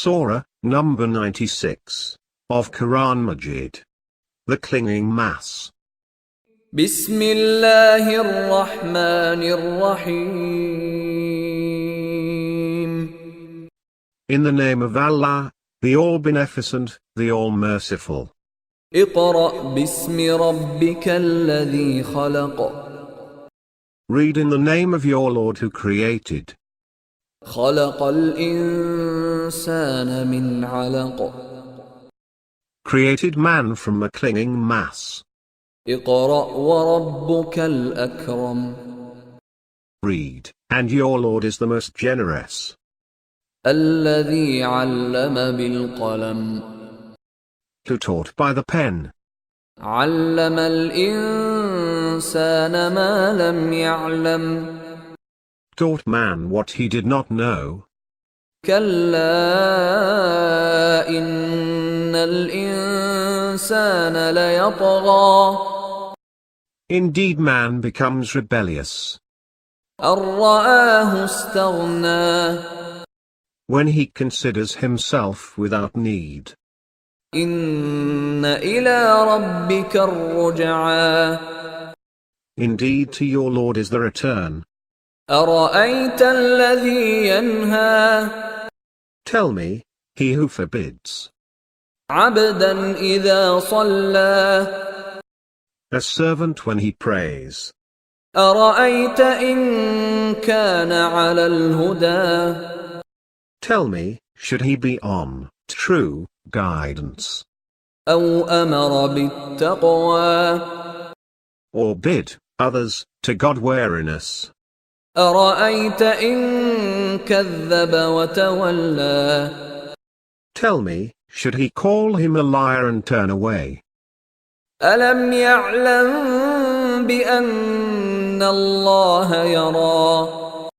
Surah, number 96, of Quran Majeed. The Clinging Mass. Bismillahir Rahmanir Rahim. In the name of Allah, the All-Beneficent, the All-Merciful. اقرأ باسم ربك الذي خلق. Read in the name of your Lord who created. خلق الإنسان من علق. Created man from a clinging mass. اقرأ وربك الأكرم. Read, and your Lord is the most generous. الذي علم بالقلم. Who taught by the pen. علم الإنسان ما لم يعلم. Taught man what he did not know. كلا إن الإنسان ليطغى. Indeed man becomes rebellious. أن رآه استغنى. When he considers himself without need. إن إلى ربك الرجعى. Indeed to your Lord is the return. أرأيت الذي ينهى. Tell me, he who forbids. عبدا إذا صلى. A servant when he prays. أرأيت إن كان على الهدى. Tell me, should he be on true guidance? أو أمر بالتقوى. Or bid others to God-wariness? أرأيت إن كذب وتولى. Tell me, should he call him a liar and turn away? ألم يعلم بأن الله يرى.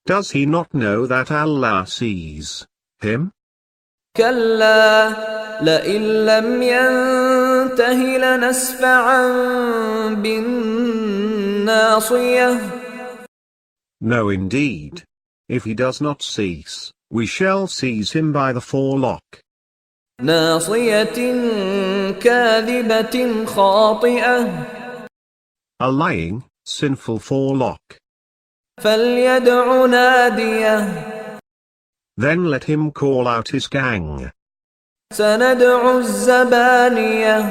Does he not know that Allah sees him? كلا لئن لم ينته لنسفعا بالناصية. No, indeed. If he does not cease, we shall seize him by the forelock. ناصية كاذبة خاطئة. A lying, sinful forelock. فليدع ناديه. Then let him call out his gang. سندع الزبانية.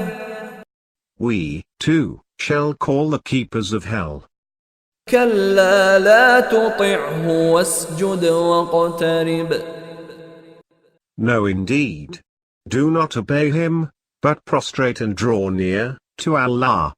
We, too, shall call the keepers of hell. كلا لا تطعه واسجد واقترب. No, indeed. Do not obey him, but prostrate and draw near to Allah.